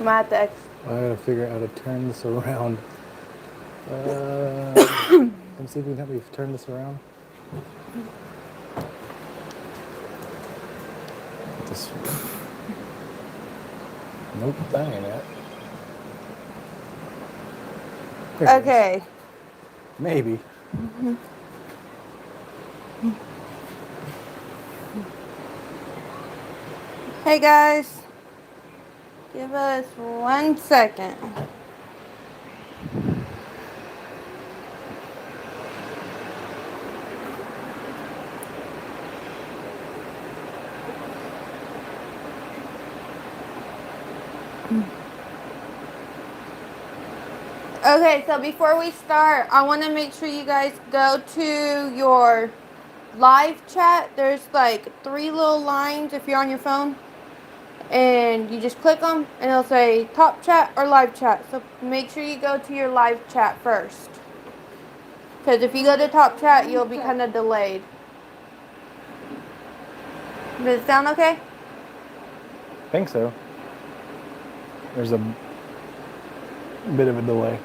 might have to I gotta figure out how to turn this around. Let's see if we can help me turn this around. This. Nope, that ain't it. Okay. Maybe. Hey guys, give us 1 second. Okay, so before we start, I want to make sure you guys go to your live chat. There's like 3 little lines if you're on your phone. And you just click them and it'll say top chat or live chat. So make sure you go to your live chat first. Because if you go to top chat, you'll be kind of delayed. Does it sound okay? I think so. There's a bit of a delay.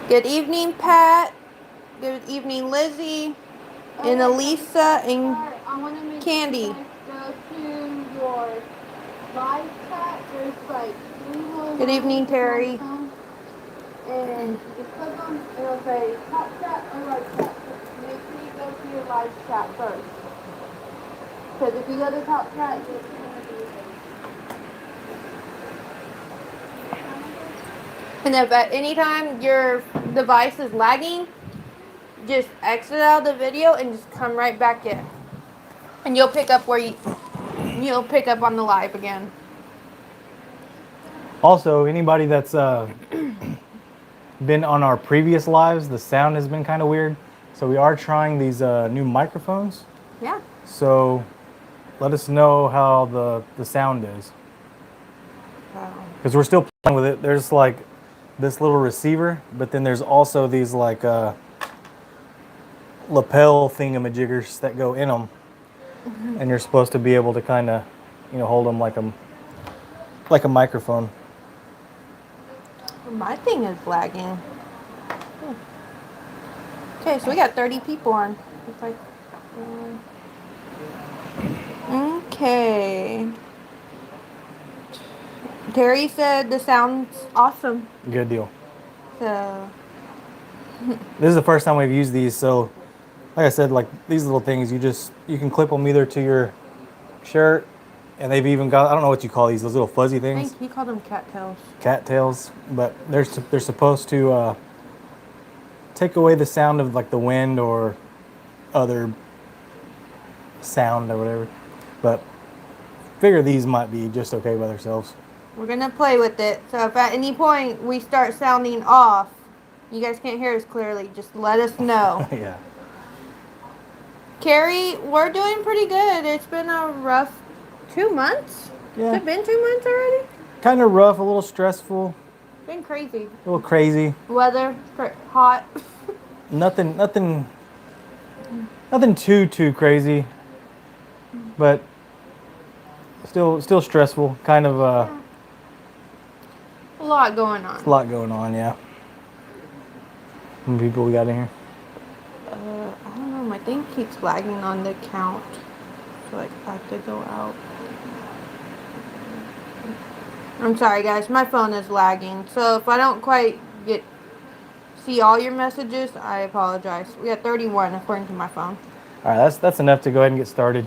Good evening, Pat. Good evening, Lizzie. And Elisa and Candy. Go to your live chat. There's like 3 little. Good evening, Terry. And you just click them and it'll say top chat or live chat. So make sure you go to your live chat first. Because if you go to top chat, you'll see and if at any time your device is lagging, just exit out of the video and just come right back in. And you'll pick up you'll pick up on the live again. Also, anybody that's been on our previous lives, the sound has been kind of weird. So we are trying these new microphones. Yeah. So let us know how the sound is. Because we're still playing with it. There's like this little receiver, but then there's also these like lapel thingamajiggers that go in them. And you're supposed to be able to kind of, hold them like a microphone. My thing is lagging. Okay, so we got 30 people on. It's like, okay. Terry said the sound's awesome. Good deal. So. This is the first time we've used these, so like I said, like these little things, you can clip them either to your shirt, and they've even got, I don't know what you call these little fuzzy things. I think he called them cattails. Cattails, but they're supposed to take away the sound of like the wind or other sound or whatever. But figure these might be just okay by themselves. We're gonna play with it. So if at any point we start sounding off, you guys can't hear us clearly, just let us know. Yeah. Carrie, we're doing pretty good. It's been a rough 2 months. Yeah. Has it been 2 months already? Kind of rough, a little stressful. Been crazy. A little crazy. Weather, hot. Nothing too crazy, but still stressful. Kind of a lot going on. A lot going on, yeah. How many people we got in here? I don't know. My thing keeps lagging on the count, so like I have to go out. I'm sorry, guys. My phone is lagging, so if I don't quite see all your messages, I apologize. We got 31 according to my phone. All right, that's enough to go ahead and get started.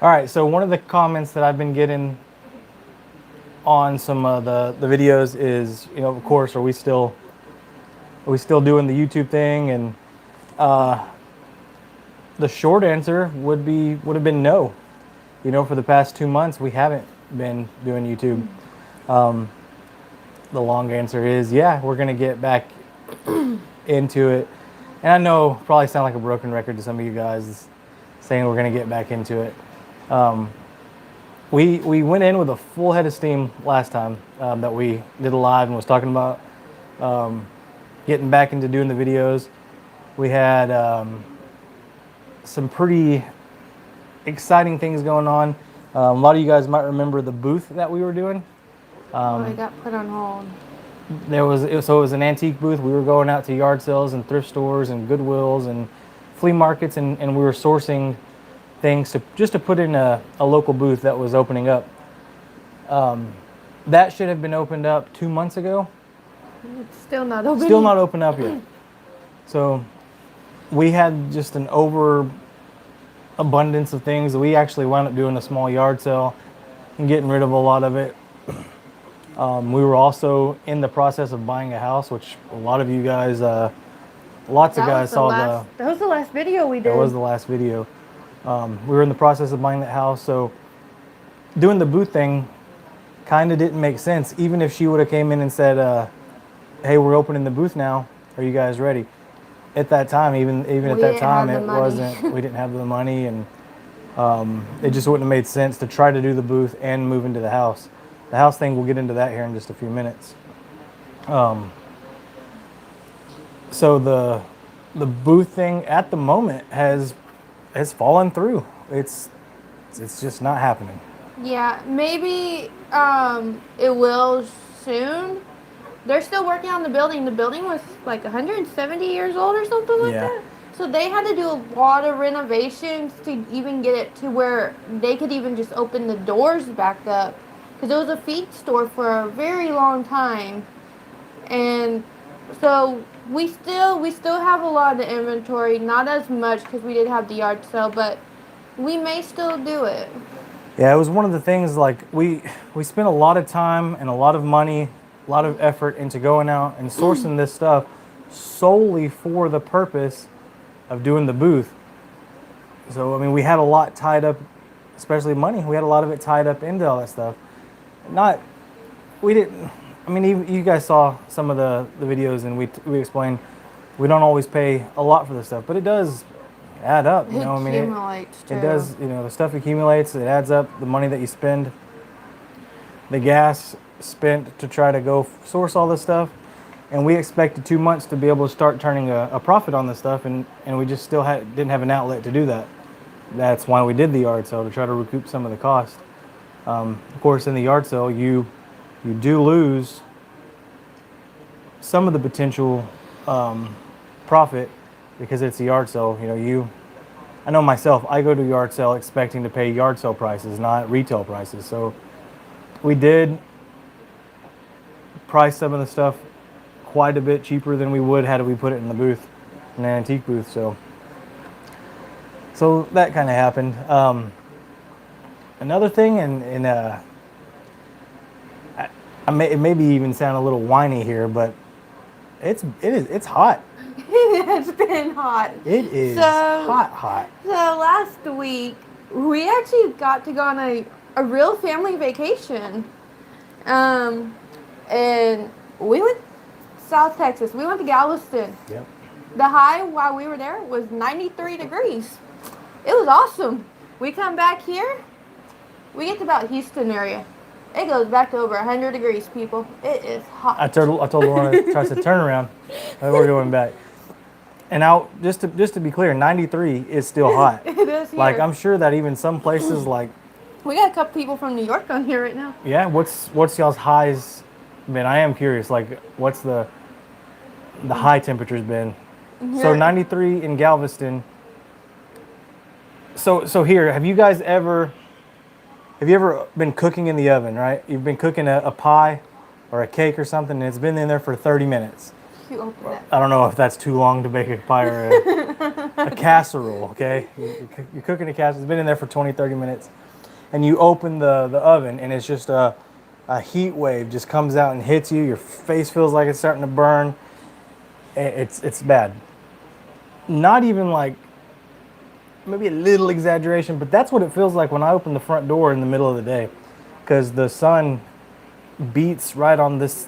All right, so one of the comments that I've been getting on some of the videos is, of course, are we still doing the YouTube thing? And the short answer would have been no. For the past 2 months we haven't been doing YouTube. The long answer is yeah, we're gonna get back into it. And I know probably sound like a broken record to some of you guys saying we're gonna get back into it. We went in with a full head of steam last time that we did a live and was talking about getting back into doing the videos. We had some pretty exciting things going on. A lot of you guys might remember the booth that we were doing. It got put on hold. So it was an antique booth. We were going out to yard sales and thrift stores and Goodwills and flea markets, and we were sourcing things to put in a local booth that was opening up. That should have been opened up 2 months ago. It's still not open. Still not open up yet. So we had just an overabundance of things. We actually wound up doing a small yard sale and getting rid of a lot of it. We were also in the process of buying a house, which a lot of you guys, lots of guys saw That was the last video we did. That was the last video. We were in the process of buying that house, so doing the booth thing kind of didn't make sense. Even if she would have came in and said, "Hey, we're opening the booth now. Are you guys ready?" At that time, even at that time, it wasn't. We didn't have the money, and it just wouldn't have made sense to try to do the booth and move into the house. The house thing, we'll get into that here in just a few minutes. So the booth thing at the moment has fallen through. It's just not happening. Yeah, maybe it will soon. They're still working on the building. The building was like 170 years old or something like that. So they had to do a lot of renovations to even get it to where they could even just open the doors back up. Because it was a feed store for a very long time. And so we still have a lot of inventory. Not as much because we did have the yard sale, but we may still do it. Yeah, it was one of the things, like, we spent a lot of time and a lot of money, a lot of effort into going out and sourcing this stuff solely for the purpose of doing the booth. So, I mean, we had a lot tied up, especially money. We had a lot of it tied up into all that stuff. You guys saw some of the videos, and we explained we don't always pay a lot for this stuff, but it does add up. It accumulates too. It does. The stuff accumulates. It adds up. The money that you spend, the gas spent to try to go source all this stuff, and we expected 2 months to be able to start turning a profit on this stuff, and we just still didn't have an outlet to do that. That's why we did the yard sale, to try to recoup some of the cost. Of course, in the yard sale, you do lose some of the potential profit because it's a yard sale. I know myself, I go to yard sale expecting to pay yard sale prices, not retail prices. So we did price some of the stuff quite a bit cheaper than we would had we put it in the booth, in an antique booth. So that kind of happened. Another thing, it maybe even sound a little whiny here, but it's hot. It's been hot. It is hot. So last week we actually got to go on a real family vacation, and we went South Texas. We went to Galveston. Yep. The high while we were there was 93 degrees. It was awesome. We come back here. We get to about Houston area. It goes back to over 100 degrees, people. It is hot. I told Lauren, tries to turn around. We're going back. And now, just to be clear, 93 is still hot. It is here. Like, I'm sure that even some places, like, we got a couple people from New York on here right now. Yeah, what's y'all's highs been? I am curious. Like, what's the high temperatures been? Here. So 93 in Galveston. So here, have you ever been cooking in the oven, right? You've been cooking a pie or a cake or something, and it's been in there for 30 minutes. You open it. I don't know if that's too long to bake a pie or a casserole, okay? You're cooking a casserole. It's been in there for 20, 30 minutes. And you open the oven, and it's just a heat wave just comes out and hits you. Your face feels like it's starting to burn. It's bad. Not even like, maybe a little exaggeration, but that's what it feels like when I open the front door in the middle of the day, because the sun beats right on this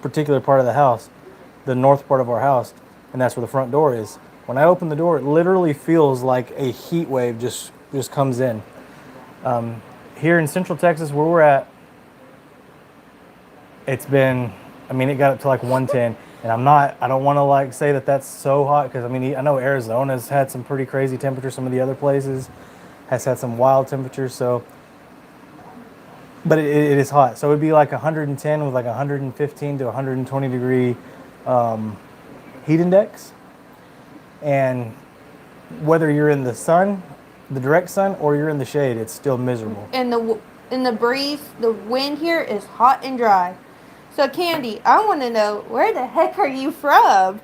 particular part of the house, the north part of our house, and that's where the front door is. When I open the door, it literally feels like a heat wave just comes in. Here in Central Texas, where we're at, it got up to like 110. And I don't want to like say that that's so hot, because I know Arizona's had some pretty crazy temperatures. Some of the other places has had some wild temperatures. So but it is hot. So it'd be like 110 with like 115 to 120 degree heat index. And whether you're in the sun, the direct sun, or you're in the shade, it's still miserable. And the breeze, the wind here is hot and dry. So Candy, I want to know, where the heck are you from?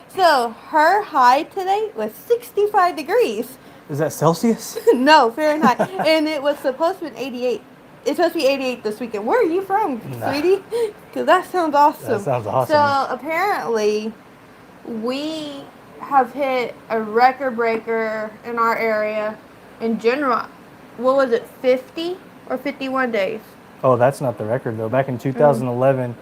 So her high today was 65 degrees. Is that Celsius? No, Fahrenheit. And it was supposed to be 88. It's supposed to be 88 this weekend. Where are you from, sweetie? Because that sounds awesome. That sounds awesome. So apparently, we have hit a record breaker in our area in general. What was it, 50 or 51 days? Oh, that's not the record though. Back in 2011,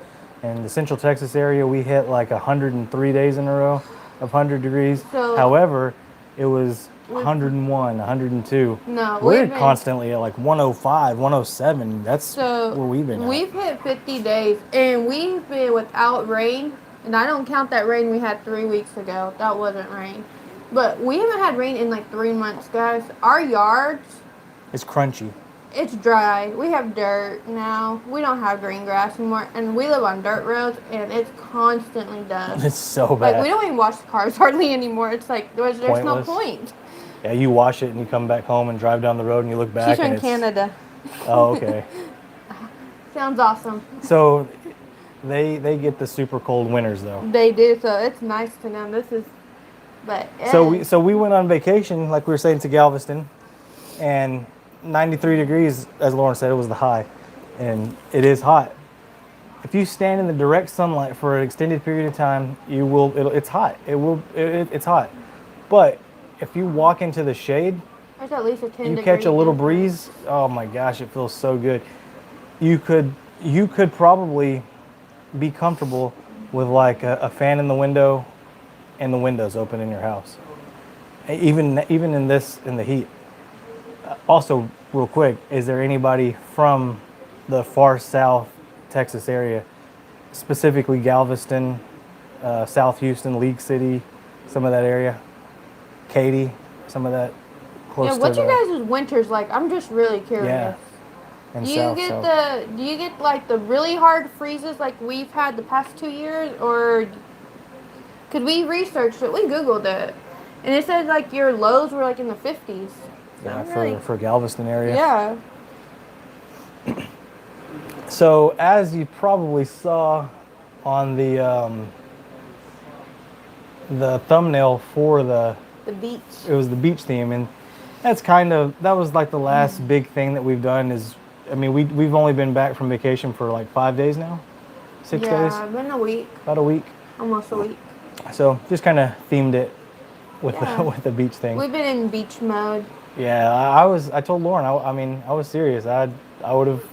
in the Central Texas area, we hit like 103 days in a row of 100 degrees. So- However, it was 101, 102. No, We're we've been- constantly at like 105, 107. That's So where we've been at. We've hit 50 days, and we've been without rain. And I don't count that rain we had 3 weeks ago. That wasn't rain. But we haven't had rain in like 3 months, guys. Our yards, It's crunchy. it's dry. We have dirt now. We don't have green grass anymore. And we live on dirt roads, and it's constantly dust. It's so bad. Like, we don't even wash the cars hardly anymore. It's like, there's no Pointless. point. Yeah, you wash it and you come back home and drive down the road and you look back. She's and from it's, Canada. Oh, okay. Sounds awesome. So they get the super cold winters though. They do, so it's nice to know. This is, but So we went on vacation, like we were saying, to Galveston, and 93 degrees, as Lauren said, it was the high, and it is hot. If you stand in the direct sunlight for an extended period of time, it's hot. It's hot. But if you walk into the shade, there's at least a 10 you degree catch a little difference. breeze. Oh my gosh, it feels so good. You could probably be comfortable with like a fan in the window and the windows open in your house. Even in the heat. Also, real quick, is there anybody from the far south Texas area, specifically Galveston, South Houston, League City, some of that area, Katy, some of that close Yeah, to what's your the- guys' winters like? I'm just really curious. Yeah. and Do you south, get so. do you get like the really hard freezes like we've had the past 2 years, or because we researched it, we googled it, and it said like your lows were like in the 50s. Yeah, I'm really- for Galveston area. Yeah. So as you probably saw on the thumbnail for The beach. it was the beach theme, and that was like the last big thing that we've done is, I mean, we've only been back from vacation for like 5 days now, 6 days, Yeah, been a week, about a week. almost a week. So just kind of themed it with Yeah. with the beach thing. We've been in beach mode. Yeah, I told Lauren, I mean, I was serious. I would have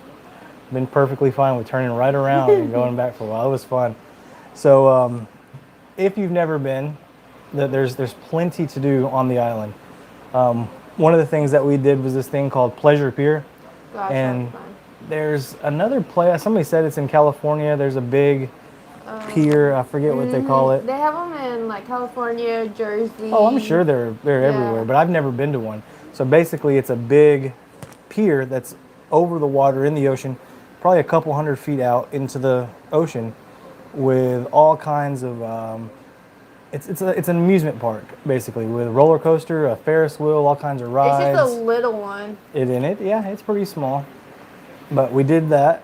been perfectly fine with turning right around and going back for a while. It was fun. So if you've never been, there's plenty to do on the island. One of the things that we did was this thing called Pleasure Pier. Gosh, And that was fun. there's another place, somebody said it's in California. There's a big pier, I forget what they call it. They have them in like California, Jersey. Oh, I'm sure they're Yeah. everywhere, but I've never been to one. So basically, it's a big pier that's over the water in the ocean, probably a couple 100 feet out into the ocean, with all kinds of. It's an amusement park basically, with a roller coaster, a Ferris wheel, all kinds of It's rides. just a little one. Yeah, it's pretty small, but we did that.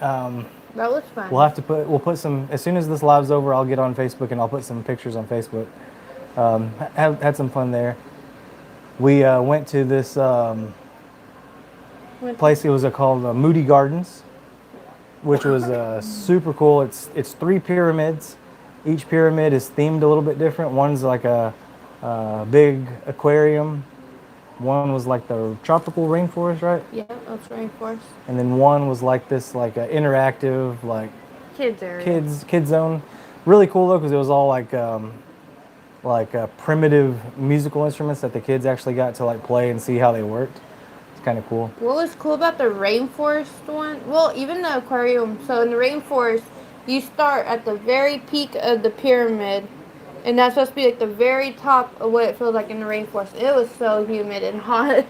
That was fun. We'll put some, as soon as this live's over, I'll get on Facebook and I'll put some pictures on Facebook. Had some fun there. We went to this place, it was called Moody Gardens, which was super cool. It's 3 pyramids. Each pyramid is themed a little bit different. One's like a big aquarium. One was like the tropical rainforest, right? Yeah, that's rainforest. And then one was like this, like a interactive, like Kids area. kids zone. Really cool though, because it was all like primitive musical instruments that the kids actually got to like play and see how they worked. It's kind of cool. What was cool about the rainforest one? Well, even the aquarium. So in the rainforest, you start at the very peak of the pyramid, and that's supposed to be like the very top of what it feels like in the rainforest. It was so humid and hot.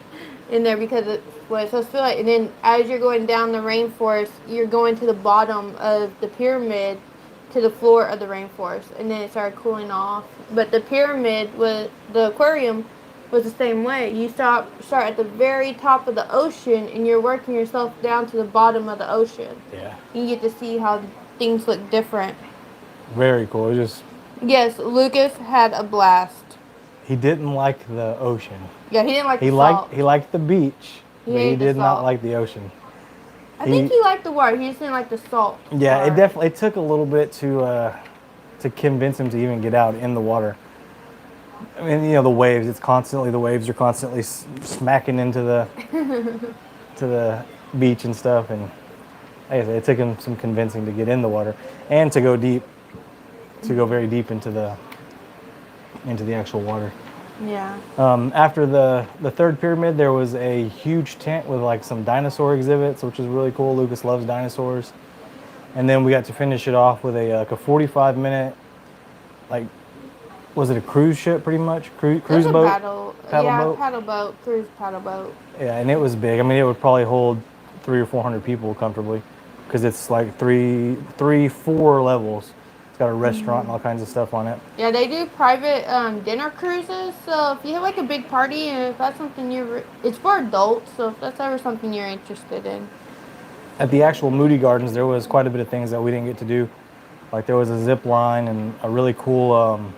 in there because it's what it's supposed to feel like. And then as you're going down the rainforest, you're going to the bottom of the pyramid to the floor of the rainforest, and then it started cooling off. But the pyramid was the aquarium was the same way. You start at the very top of the ocean, and you're working yourself down to the bottom of the ocean. Yeah. You get to see how things look different. Very cool. It just Yes, Lucas had a blast. he didn't like the ocean. Yeah, he didn't like He the salt. liked the beach, He but he hated the did not salt. like the ocean. I think he liked the water. He just didn't like the salt. Yeah, part. it definitely it took a little bit to convince him to even get out in the water. I mean, you know, the waves. It's constantly the waves are constantly smacking into the to the beach and stuff, and like I said, it took him some convincing to get in the water and to go deep, to go very deep into the actual water. Yeah. After the third pyramid, there was a huge tent with like some dinosaur exhibits, which was really cool. Lucas loves dinosaurs. And then we got to finish it off with a 45-minute, like, was it a cruise ship pretty much? Cruise boat? Paddle boat? paddle boat, cruise paddle boat. Yeah, and it was big. I mean, it would probably hold 300 or 400 people comfortably because it's like four levels. It's got a restaurant and all kinds of stuff on it. Yeah, they do private dinner cruises. So if you have like a big party, and if that's something it's for adults. So if that's ever something you're interested in. At the actual Moody Gardens, there was quite a bit of things that we didn't get to do. Like there was a zip line and a really cool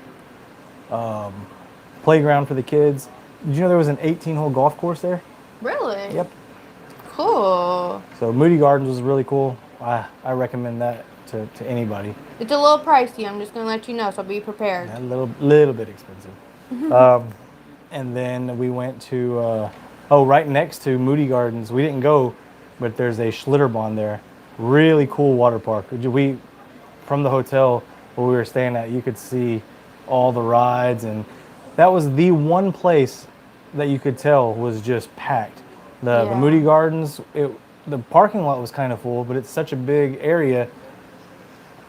playground for the kids. Did you know there was an 18-hole golf course there? Really? Yep. Cool. So Moody Gardens was really cool. I recommend that to anybody. It's a little pricey. I'm just gonna let you know, so be prepared. A little bit expensive. And then we went to right next to Moody Gardens. We didn't go, but there's a Schlitterbahn there. Really cool water park. From the hotel where we were staying at, you could see all the rides, and that was the one place that you could tell was just packed. The Moody Gardens, the parking lot was kind of full, but it's such a big area.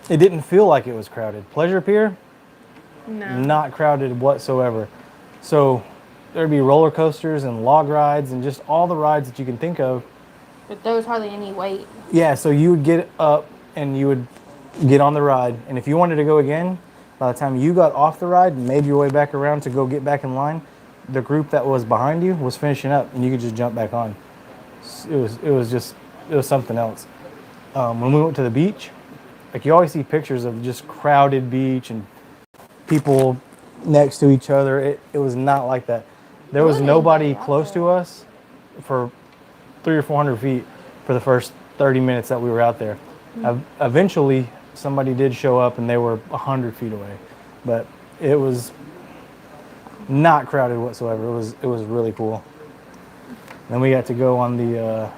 It didn't feel like it was crowded. Pleasure Pier, No. not crowded whatsoever. So there'd be roller coasters and log rides and just all the rides that you can think of. But there was hardly any wait. Yeah, so you would get up and you would get on the ride, and if you wanted to go again, by the time you got off the ride and made your way back around to go get back in line, the group that was behind you was finishing up, and you could just jump back on. It was something else. When we went to the beach, like you always see pictures of just crowded beach and people next to each other. It was not like that. There was nobody close to us for 300 or 400 feet for the first 30 minutes that we were out there. Eventually, somebody did show up and they were 100 feet away, but it was not crowded whatsoever. It was really cool. Then we got to go on a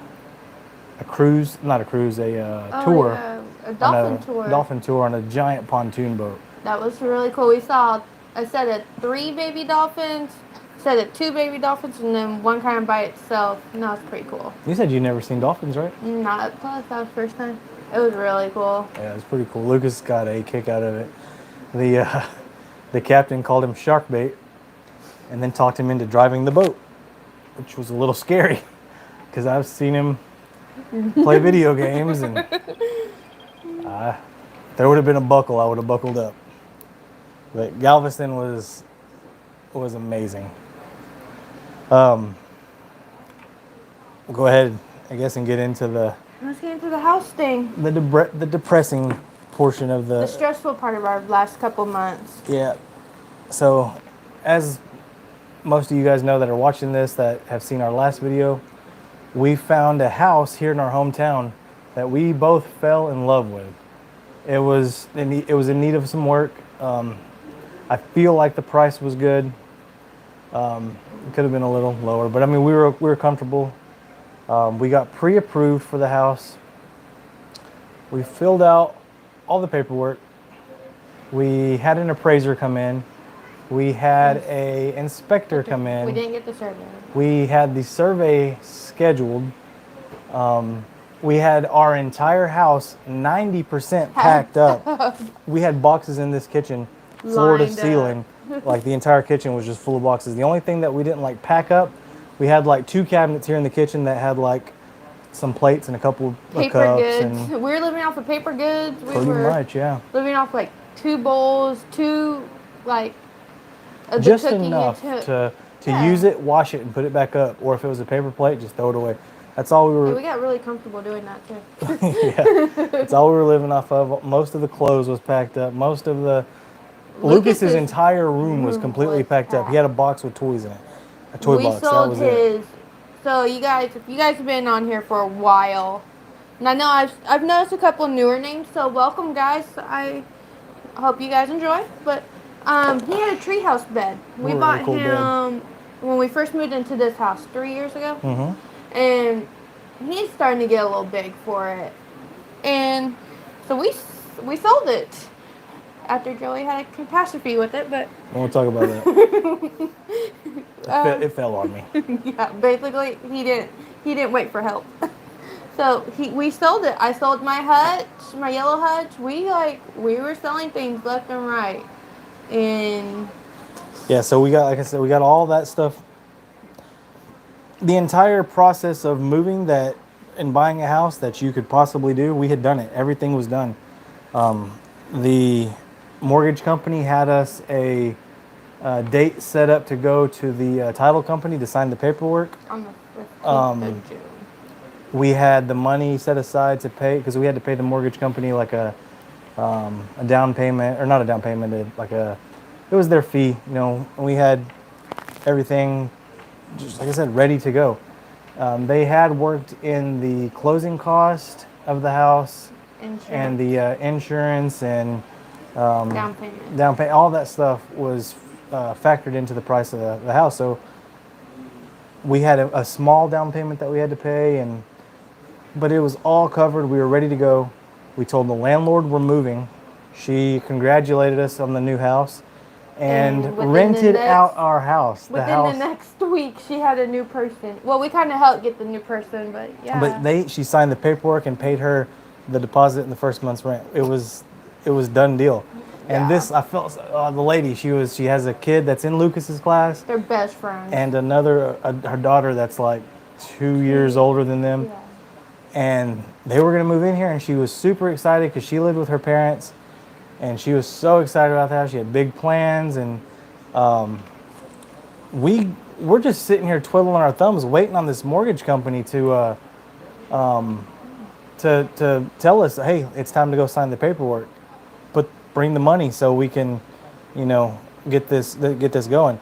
cruise, not a cruise, tour. Yeah. A dolphin tour. Dolphin tour on a giant pontoon boat. That was really cool. We saw a set of 3 baby dolphins, a set of 2 baby dolphins, and then one kind of by itself. And that was pretty cool. You said you'd never seen dolphins, right? Not up close. That was the first time. It was really cool. Yeah, it was pretty cool. Lucas got a kick out of it. The captain called him shark bait and then talked him into driving the boat, which was a little scary because I've seen him play video games, and if there would have been a buckle, I would have buckled up. But Galveston was amazing. We'll go ahead, I guess, and get into Let's get into the house thing. the depressing portion of The stressful part of our last couple months. Yeah. So, as most of you guys know that are watching this, that have seen our last video, we found a house here in our hometown that we both fell in love with. It was in need of some work. I feel like the price was good. It could have been a little lower, but I mean we were comfortable. We got pre-approved for the house. We filled out all the paperwork. We had an appraiser come in. We had a inspector come in. We didn't get the survey. We had the survey scheduled. We had our entire house 90% packed up. We had boxes in this kitchen, floor to Lined up. ceiling. Like the entire kitchen was just full of boxes. The only thing that we didn't like pack up, We had like 2 cabinets here in the kitchen that had like some plates and a couple of Paper cups goods. and We were living off of paper goods. We pretty were much, yeah. living off like 2 bowls, 2 like of the Just cooking enough to Yeah. use it, wash it, and put it back up. Or if it was a paper plate, just throw it away. That's all we Yeah, were. we got really comfortable doing that too. Yeah, that's all we were living off of. Most of the clothes was packed up. Most of the Lucas's entire room was completely was packed up. He had a box with toys in it, a toy We box. That sold was it. his. So you guys, if you guys have been on here for a while, and I know I've noticed a couple newer names. So welcome, guys. I hope you guys enjoy. But he had a treehouse bed. We Really bought cool him when we first moved into this house 3 years ago, Mm-hmm. and he's starting to get a little big for it. And so we sold it after Joey had a catastrophe with it, but I won't talk about that. It fell on me. yeah, basically he didn't wait for help. So we sold it. I sold my hutch, my yellow hutch. We were selling things left and right, and Yeah, so we got, like I said, we got all that stuff. The entire process of moving that and buying a house that you could possibly do, we had done it. Everything was done. The mortgage company had us a date set up to go to the title company to sign the paperwork. on the 15th of June. We had the money set aside to pay because we had to pay the mortgage company like a down payment, or not a down payment, it was their fee, you know. We had everything, just like I said, ready to go. They had worked in the closing cost of the house and the insurance and Down payment. all that stuff was factored into the price of the house. So we had a small down payment that we had to pay, but it was all covered. We were ready to go. We told the landlord we're moving. She congratulated us on the new house and within rented the next- out our house. Within the next week, she had a new person. Well, we kind of helped get the new person, but yeah. But she signed the paperwork and paid her the deposit and the first month's rent. It was done deal. And Yeah. I felt the lady. She has a kid that's in Lucas's class, They're best friends. and her daughter that's like 2 years older than them. Yeah. And they were going to move in here, and she was super excited because she lived with her parents, and she was so excited about that. She had big plans, and we're just sitting here twiddling our thumbs, waiting on this mortgage company to tell us, hey, it's time to go sign the paperwork, bring the money so we can, get this going.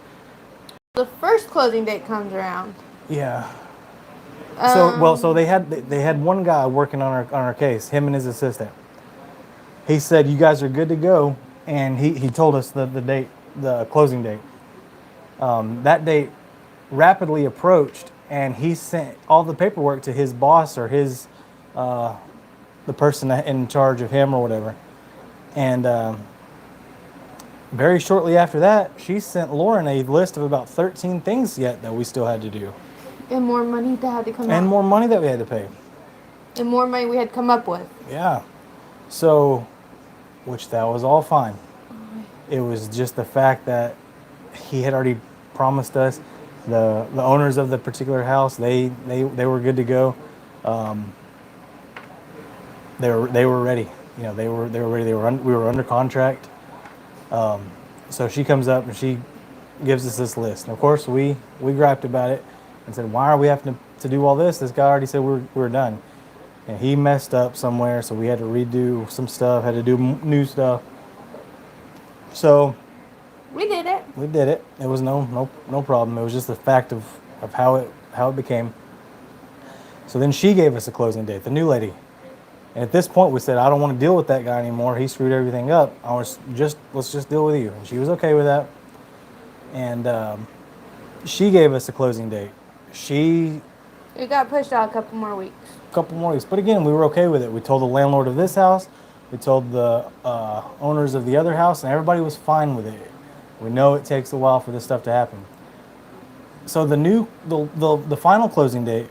The first closing date comes around. Yeah. So they had one guy working on our case, him and his assistant. He said, you guys are good to go, and he told us the date, the closing date. That date rapidly approached, and he sent all the paperwork to his boss or his the person in charge of him or whatever. And very shortly after that, she sent Lauren a list of about 13 things yet that we still had to do. And more money that had to come out. And more money that we had to pay. And more money we had come up with. Yeah. So, which that was all fine. It was just the fact that he had already promised us, the owners of the particular house, they were good to go. They were ready. They were ready. We were under contract. So she comes up and she gives us this list. And of course, we griped about it and said, why are we having to do all this? This guy already said we're done. And he messed up somewhere, so we had to redo some stuff, had to do new stuff. So We did it. we did it. It was no problem. It was just the fact of how it became. So then she gave us a closing date, the new lady. And at this point, we said, I don't want to deal with that guy anymore. He screwed everything up. Let's just deal with you. And she was okay with that. And she gave us a closing date. It got pushed out a couple more weeks. But again, we were okay with it. We told the landlord of this house. We told the owners of the other house, and everybody was fine with it. We know it takes a while for this stuff to happen. So the final closing date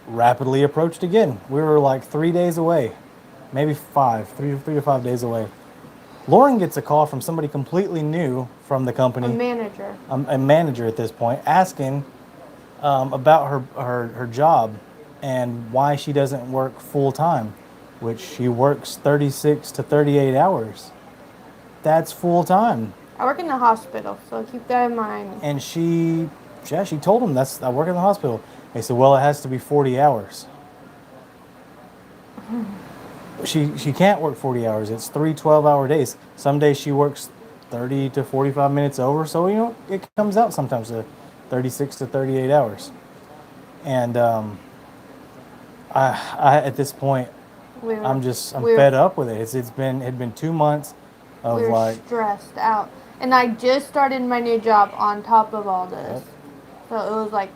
rapidly approached again. We were like 3 days away, maybe 3 to 5 days away. Lauren gets a call from somebody completely new from the company. A manager. A manager at this point, asking about her job and why she doesn't work full time, which she works 36 to 38 hours. That's full time. I work in the hospital, so keep that in mind. And she told him, I work in the hospital. They said, well, it has to be 40 hours. She can't work 40 hours. It's 3 12-hour days. Some days she works 30 to 45 minutes over. So, it comes out sometimes to 36 to 38 hours. And I at this point, We were, I'm we were, fed up with it. It'd been 2 months of we were like, stressed out. And I just started my new job on top of all this. Yep. So it was like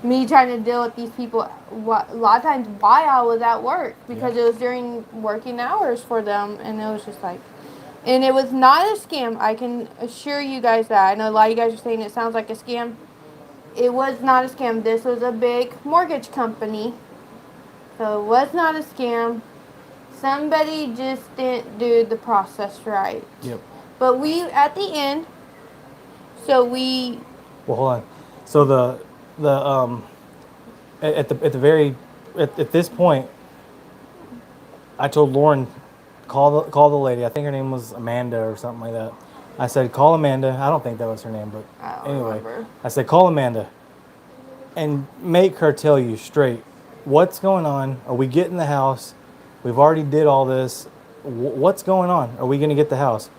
me trying to deal with these people a lot of times while I was at work because it was during working hours for them, and it was just like, and it was not a scam. I can assure you guys that. I know a lot of you guys are saying it sounds like a scam. It was not a scam. This was a big mortgage company, so it was not a scam. Somebody just didn't do the process right. yep. But we at the end, so we Well, hold on. So the at the very at this point, I told Lauren, call the lady. I think her name was Amanda or something like that. I said, call Amanda. I don't think that was her name, but I don't anyway, remember. I said, call Amanda and make her tell you straight what's going on. Are we getting the house? We've already did all this. What's going on? Are we going to get the house?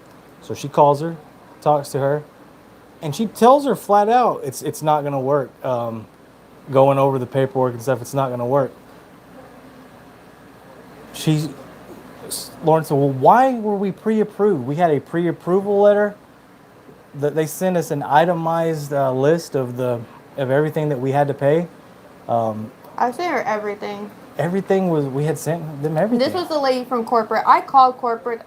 So she calls her, talks to her, and she tells her flat out it's not going to work. Going over the paperwork and stuff, it's not going to work. Lauren said, well, why were we pre-approved? We had a pre-approval letter that they sent us an itemized list of everything that we had to pay. I sent her everything. Everything we had sent them everything. This was the lady from corporate. I called corporate.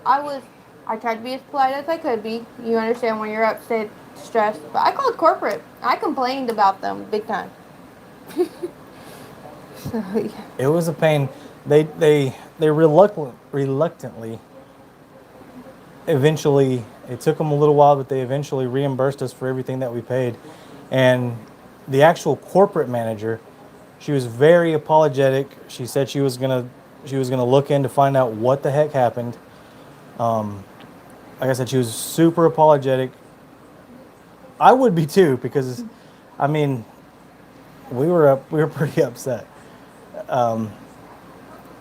I tried to be as polite as I could be. You understand when you're upset, stressed. But I called corporate. I complained about them big time. So, yeah. It was a pain. They reluctantly. Eventually, it took them a little while, but they eventually reimbursed us for everything that we paid. And the actual corporate manager, she was very apologetic. She said she was gonna look in to find out what the heck happened. Like I said, she was super apologetic. I would be too, because, I mean, we were pretty upset.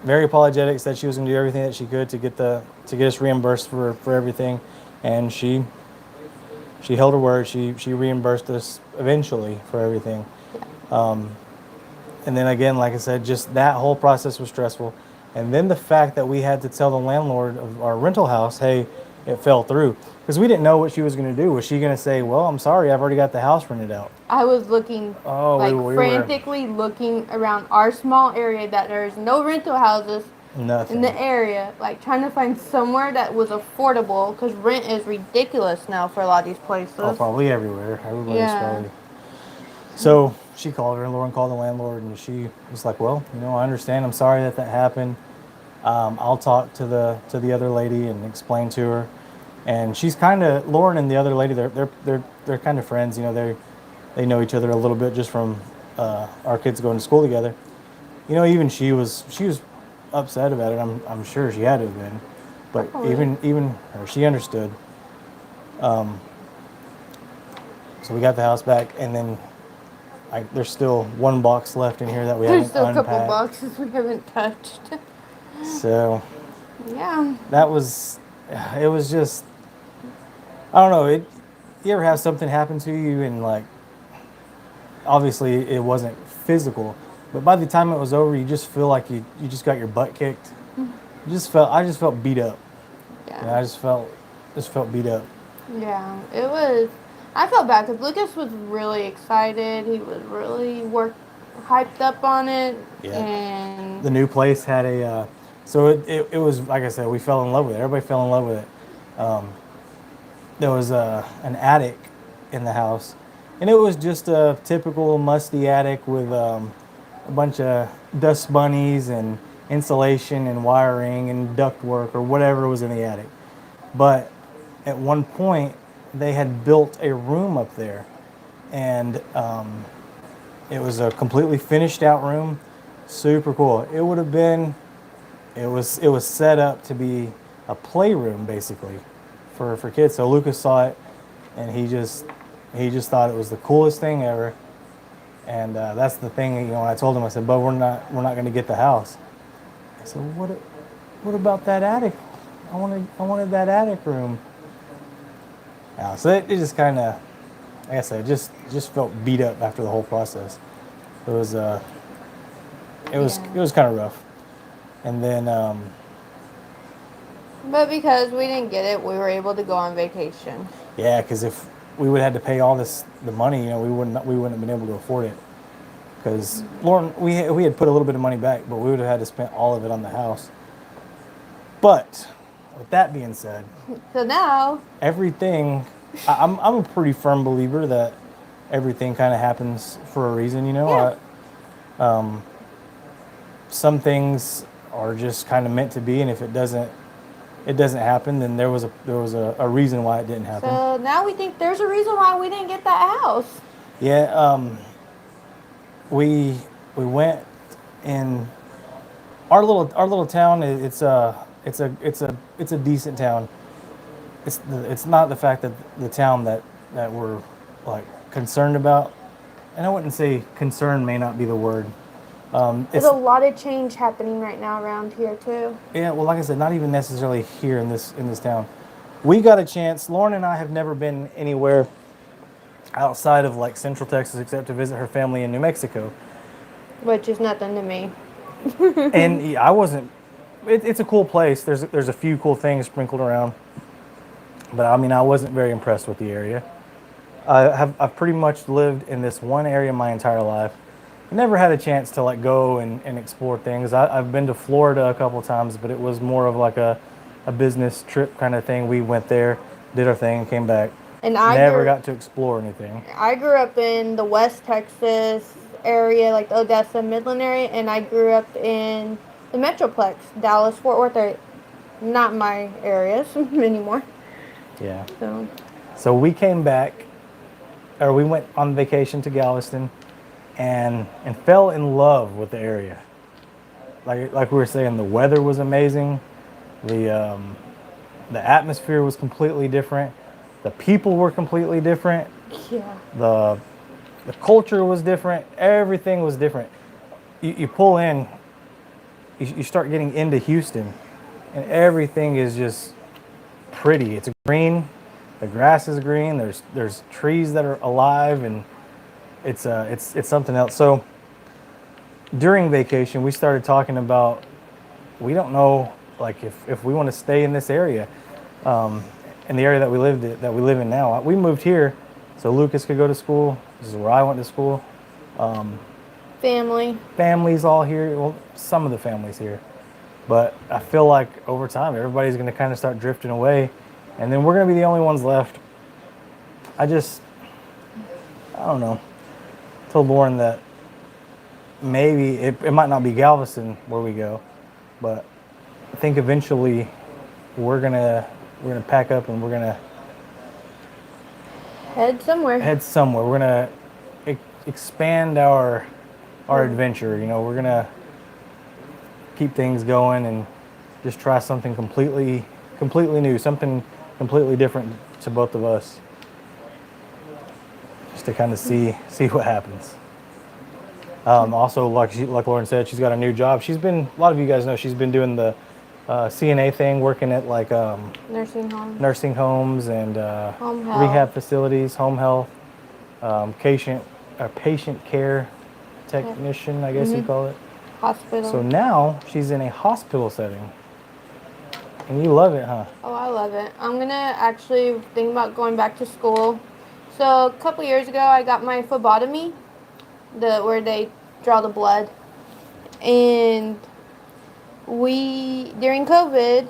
Very apologetic. Said she was going to do everything that she could to get us reimbursed for everything, and she held her word. She reimbursed us eventually for everything. And then again, like I said, just that whole process was stressful. And then the fact that we had to tell the landlord of our rental house, hey, it fell through. Because we didn't know what she was going to do. Was she going to say, well, I'm sorry, I've already got the house rented out? I was looking, we frantically looking around our small area that there's no rental houses Nothing. in the area, like trying to find somewhere that was affordable because rent is ridiculous now for a lot of these places. Oh, probably everywhere. Everybody's Yeah. probably. So she called her, and Lauren called the landlord, and she was like, well, I understand. I'm sorry that happened. I'll talk to the other lady and explain to her. And she's kind of, Lauren and the other lady, they're kind of friends. They know each other a little bit just from our kids going to school together. Even she was upset about it. I'm sure she had to have been, but even her, she understood. So we got the house back, and then there's still one box left in here that we There's haven't still unpacked. a couple boxes we haven't touched. So Yeah. it was just, I don't know. You ever have something happen to you, and obviously it wasn't physical, but by the time it was over, you just feel like you just got your butt kicked. I just felt beat up. Yeah. I just felt beat up. Yeah. It was. I felt bad because Lucas was really excited. He was really hyped up on it. Yeah. And The new place had so it was, like I said, we fell in love with it. Everybody fell in love with it. There was an attic in the house, and it was just a typical musty attic with a bunch of dust bunnies and insulation and wiring and ductwork or whatever was in the attic. But at one point, they had built a room up there, and It was a completely finished out room, super cool. It would have been, it was set up to be a playroom basically for kids. So Lucas saw it, and he just thought it was the coolest thing ever. And that's the thing, you know. I told him, I said, "But we're not going to get the house." I said, what about that attic? I wanted that attic room. Yeah, so it just kind of, like I said, just felt beat up after the whole process. It was it was kind of rough. And then But because we didn't get it, we were able to go on vacation. yeah, because if we would have had to pay all the money, you know, we wouldn't have been able to afford it. Because Lauren, we had put a little bit of money back, but we would have had to spend all of it on the house. But with that being said, So now, everything, I'm a pretty firm believer that everything kind of happens for a reason, you know. yeah. Some things are just kind of meant to be, and if it doesn't happen, then there was a reason why it didn't happen. So now we think there's a reason why we didn't get that house. Yeah, we went in our little town. It's a decent town. It's not the fact that the town that we're like concerned about, and I wouldn't say concern may not be the word. There's a lot of change happening right now around here too. Yeah, well, like I said, not even necessarily here in this town. We got a chance. Lauren and I have never been anywhere outside of like Central Texas except to visit her family in New Mexico. Which is nothing to me. And yeah, I wasn't. It's a cool place. There's a few cool things sprinkled around, but I mean, I wasn't very impressed with the area. I've pretty much lived in this one area my entire life. Never had a chance to like go and explore things. I've been to Florida a couple of times, but it was more of like a business trip kind of thing. We went there, did our thing, and came back. And I never got to explore anything. I grew up in the West Texas area, like the Odessa, Midland area, and I grew up in the Metroplex, Dallas, Fort Worth area. Not my areas anymore. Yeah. So we came back, or we went on vacation to Galveston, and fell in love with the area. Like we were saying, the weather was amazing. The atmosphere was completely different. The people were completely different. yeah. The culture was different. Everything was different. You pull in, you start getting into Houston, and everything is just pretty. It's green. The grass is green. There's trees that are alive, and it's something else. So during vacation, we started talking about, we don't know like if we want to stay in this area, in the area that we live in now. We moved here so Lucas could go to school. This is where I went to school. Families all here. Well, some of the families here, but I feel like over time everybody's going to kind of start drifting away, and then we're going to be the only ones left. I don't know. I told Lauren that maybe it might not be Galveston where we go, but I think eventually we're gonna pack up and we're gonna head somewhere. We're gonna expand our adventure. You know, we're gonna keep things going and just try something completely new, something completely different to both of us, just to kind of see what happens. Also, like Lauren said, she's got a new job. A lot of you guys know she's been doing the CNA thing, working at like nursing homes and rehab facilities, home health, patient care technician, I guess you call it. Hospital. So now she's in a hospital setting, and you love it, huh? Oh, I love it. I'm gonna actually think about going back to school. So a couple years ago, I got my phlebotomy, where they draw the blood, and during COVID,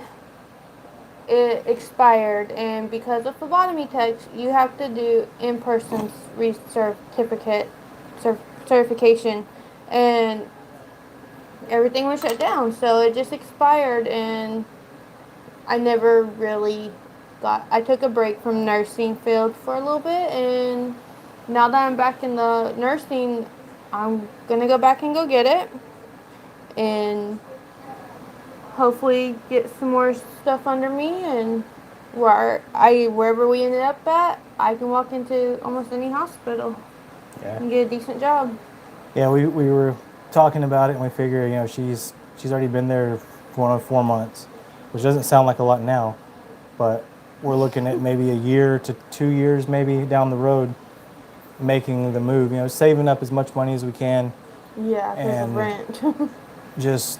it expired, and because of phlebotomy techs, you have to do in-person certification, and everything was shut down, so it just expired, and I never really I took a break from nursing field for a little bit, and now that I'm back in the nursing, I'm gonna go back and go get it, and hopefully get some more stuff under me, and wherever we ended up at, I can walk into almost any hospital Yeah. and get a decent job. Yeah, we were talking about it, and we figure, you know, she's already been there for 4 months, which doesn't sound like a lot now, but we're looking at maybe a year to 2 years, maybe down the road, making the move. You know, saving up as much money as we can, Yeah, because of and rent. just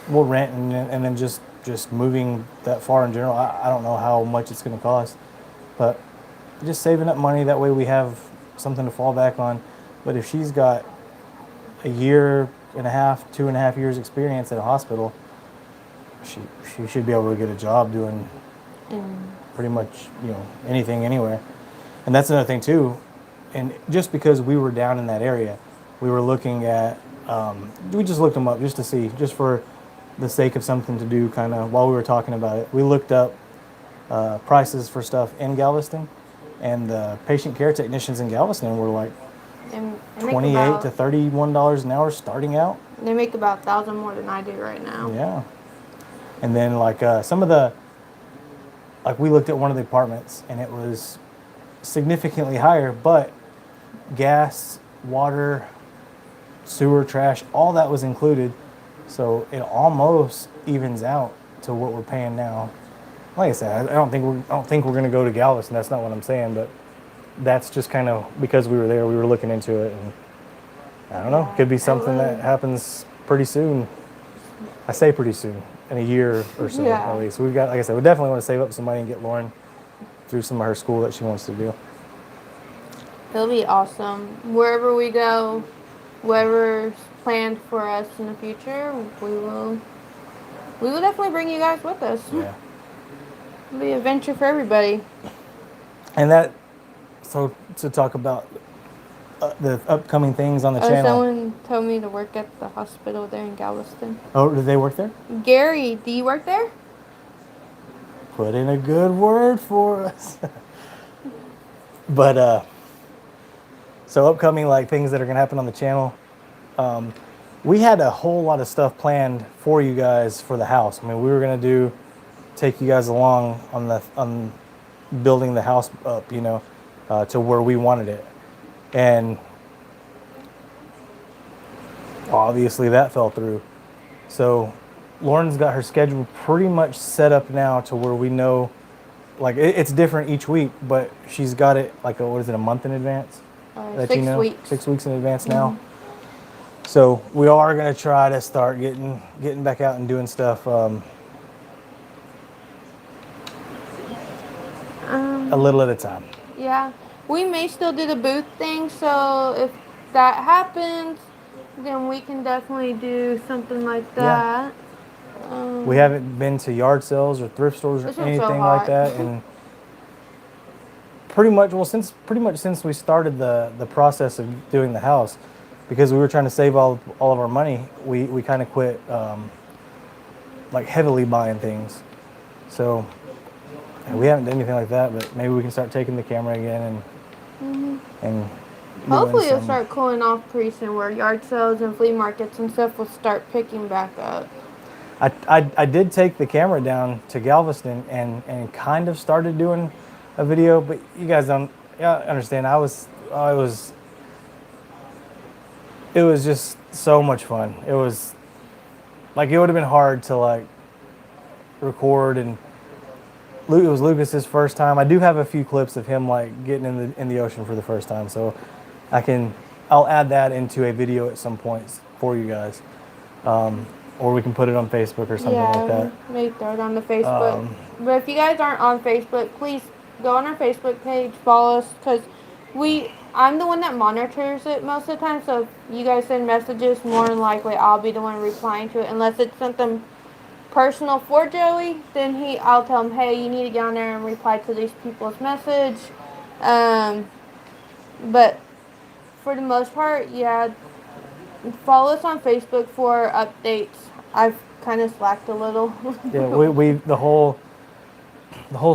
we'll rent and then just moving that far in general. I don't know how much it's going to cost, but just saving up money that way we have something to fall back on. But if she's got a year and a half, 2.5 years experience at a hospital, she she should be able to get a job doing And pretty much, you know, anything anywhere. And that's another thing too. And just because we were down in that area, we were looking at we just looked them up just to see, just for the sake of something to do, kind of while we were talking about it. We looked up prices for stuff in Galveston, and the patient care technicians in Galveston were like and they make 28 to about $31 an hour starting out. they make about 1,000 more than I do right now. Yeah. And then like some of the, like we looked at one of the apartments and it was significantly higher, but gas, water, sewer, trash, all that was included. So it almost evens out to what we're paying now. Like I said, I don't think we're going to go to Galveston. That's not what I'm saying, but that's just kind of because we were there, we were looking into it, and I don't know, Yeah, could be it something that would. happens pretty soon. I say pretty soon, in a year or so Yeah. at least. We've got, like I said, we definitely want to save up some money and get Lauren through some of her school that she wants to do. It'll be awesome. Wherever we go, whatever's planned for us in the future, we will definitely bring you guys with us. Yeah. It'll be an adventure for everybody. And that, so to talk about the upcoming things on the Oh, channel. someone told me to work at the hospital there in Galveston. Oh, do they work there? Gary, do you work there? Put in a good word for us. But so upcoming, like, things that are gonna happen on the channel. We had a whole lot of stuff planned for you guys for the house. I mean, we were gonna take you guys along on building the house up, you know, to where we wanted it, and obviously that fell through. So Lauren's got her schedule pretty much set up now to where we know, like, it's different each week, but she's got it like what is it, a month in advance? That 6 you know? weeks. 6 weeks in advance now. So we are gonna try to start getting back out and doing stuff a little at a time. Yeah, we may still do the booth thing, so if that happens, then we can definitely do something like that. We haven't been to yard sales or thrift stores or It's been so anything like hot. that, and pretty much since we started the process of doing the house, because we were trying to save all of our money, we kind of quit like heavily buying things. So we haven't done anything like that, but maybe we can start taking the camera again and doing Hopefully it'll some- start cooling off pretty soon, where yard sales and flea markets and stuff will start picking back up. I did take the camera down to Galveston and kind of started doing a video, but you guys don't understand. It was just so much fun. It was like, it would have been hard to like record, and it was Lucas's first time. I do have a few clips of him like getting in the ocean for the first time, so I'll add that into a video at some point for you guys. Or we can put it on Facebook or something like that. Maybe throw it on the Facebook. But if you guys aren't on Facebook, please go on our Facebook page, follow us, because I'm the one that monitors it most of the time. So if you guys send messages, more than likely I'll be the one replying to it, unless it's something personal for Joey. Then I'll tell him, hey, you need to get on there and reply to these people's message. But for the most part, yeah. Follow us on Facebook for updates. I've kind of slacked a little. Yeah, we the whole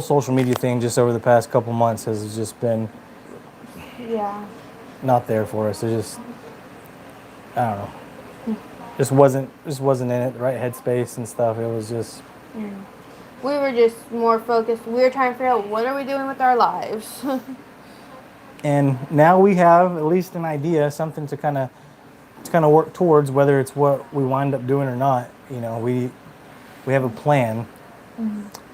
social media thing just over the past couple months has just been Yeah. not there for us. It's just I don't know, just wasn't in it, the right headspace and stuff. It was just, We were just more focused. We were trying to figure out what are we doing with our lives. and now we have at least an idea, something to kind of work towards, whether it's what we wind up doing or not. We have a plan.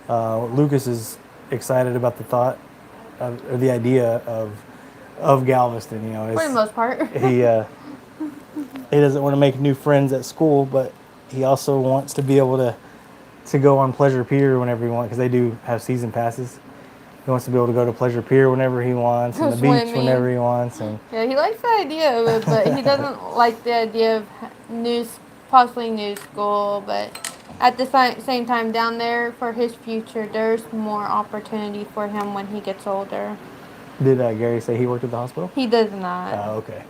Lucas is excited about the thought or the idea of Galveston. For the most part. He doesn't want to make new friends at school, but he also wants to be able to go on Pleasure Pier whenever he wants, because they do have season passes. He wants to be able to go to Pleasure Pier whenever he wants, and the beach Swimming. whenever he wants. And Yeah, he likes the idea of it, but he doesn't like the idea of possibly new school. But at the same time, down there for his future, there's more opportunity for him when he gets older. did Gary say he worked at the hospital? He does not. Oh, okay.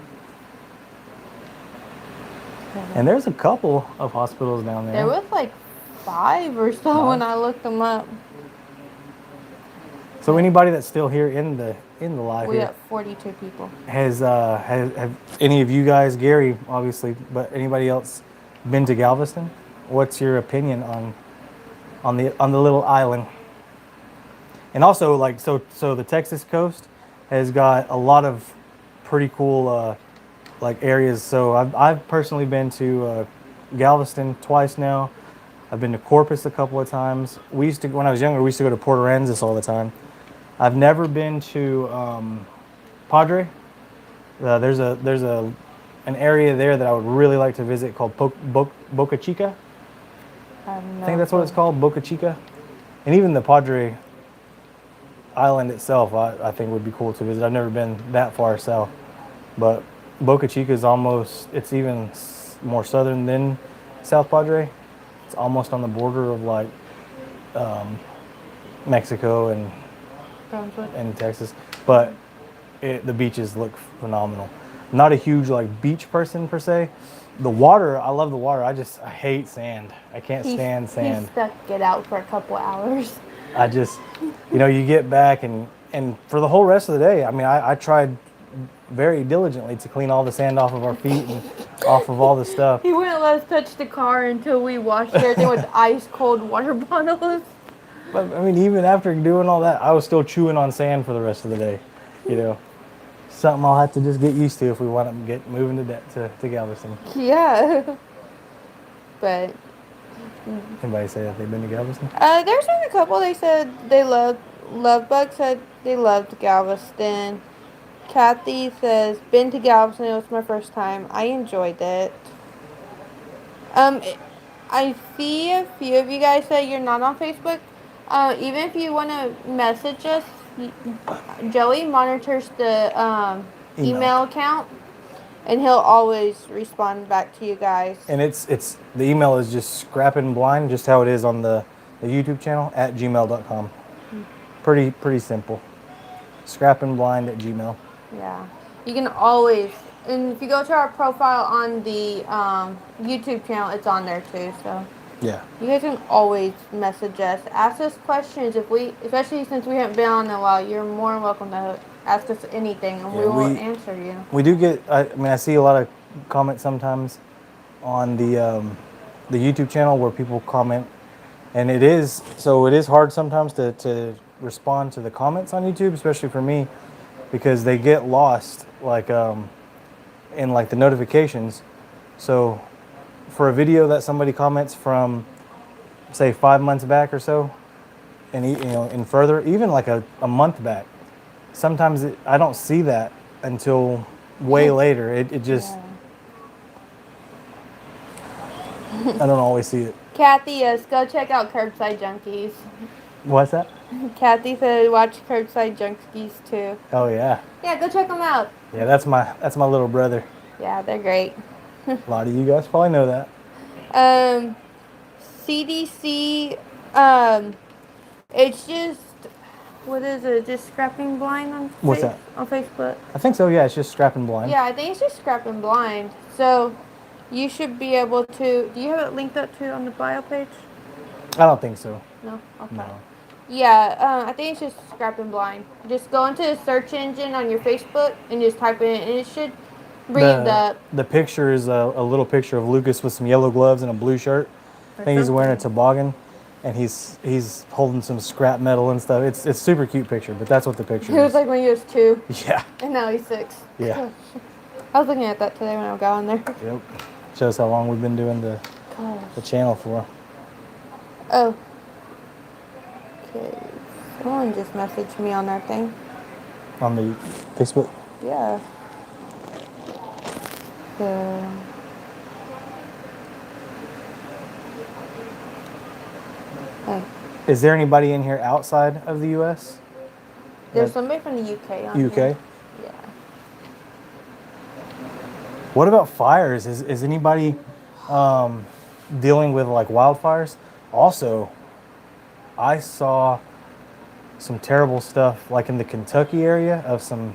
And there's a couple of hospitals down there. There was like 5 or so when I looked them up. So anybody that's still here in the live We here, have 42 people. have any of you guys, Gary obviously, but anybody else been to Galveston? What's your opinion on the little island? And also, like, so the Texas coast has got a lot of pretty cool like areas. So I've personally been to Galveston twice now. I've been to Corpus a couple of times. When I was younger, we used to go to Port Aransas all the time. I've never been to Padre. There's an area there that I would really like to visit called Boca Chica. I think that's what it's called, Boca Chica. And even the Padre Island itself, I think would be cool to visit. I've never been that far south, but Boca Chica is it's even more southern than South Padre. It's almost on the border of like Mexico and Texas, but the beaches look phenomenal. Not a huge like beach person per se. The water, I love the water. I hate sand. I can't stand sand. He stuck it out for a couple hours. I just, you get back and for the whole rest of the day, I mean, I tried very diligently to clean all the sand off of our feet and off of all the stuff. He wouldn't let us touch the car until we washed everything with ice cold water bottles. But I mean, even after doing all that, I was still chewing on sand for the rest of the day. Something I'll have to just get used to if we want to get moving to Galveston. Yeah. But Anybody say that they've been to Galveston? there's been a couple. They said they loved. Lovebug said they loved Galveston. Kathy says been to Galveston. It was my first time. I enjoyed it. I see a few of you guys say you're not on Facebook. Even if you want to message us, Joey monitors the email account, and he'll always respond back to you guys. And it's the email is just Scrappin Blind, just how it is on the YouTube channel at gmail.com. Pretty simple. Scrappinblind@gmail. Yeah, you can always, and if you go to our profile on the YouTube channel, it's on there too. So Yeah. you guys can always message us, ask us questions. Especially since we haven't been on in a while, you're more than welcome to ask us anything, and we will answer you. We do get. I see a lot of comments sometimes on the YouTube channel where people comment, and it is hard sometimes to respond to the comments on YouTube, especially for me, because they get lost like in like the notifications. So for a video that somebody comments from say 5 months back or so, and and further, even like a month back, sometimes I don't see that until way later. It just I don't always see it. Kathy, yes, go check out Curbside Junkies. What's that? Kathy said watch Curbside Junkies too. Oh yeah. Yeah, go check them out. Yeah, that's my little brother. Yeah, they're great. A lot of you guys probably know that. CDC, it's just, what is it? Just Scrapping Blind on What's that? On Facebook. I think so. Yeah, it's just Scrappin Blind. Yeah, I think it's just Scrapping Blind. So you should be able to. Do you have it linked up to on the bio page? I don't think so. No. Okay. No. Yeah, I think it's just Scrapping Blind. Just go into the search engine on your Facebook and just type in, and it should Bring it up. The picture is a little picture of Lucas with some yellow gloves and a blue shirt. I think he's wearing a toboggan, and he's holding some scrap metal and stuff. It's super cute picture, but that's what the picture He was is. like when he was 2. Yeah. And now he's 6. Yeah. I was looking at that today when I got on there. Yep. Shows how long we've been doing the channel for. Oh. Okay. Someone just messaged me on that thing. On the Facebook? Yeah. So. Hey. Is there anybody in here outside of the U.S.? There's somebody from the UK on UK? here. Yeah. What about fires? Is anybody dealing with like wildfires? Also, I saw some terrible stuff like in the Kentucky area of some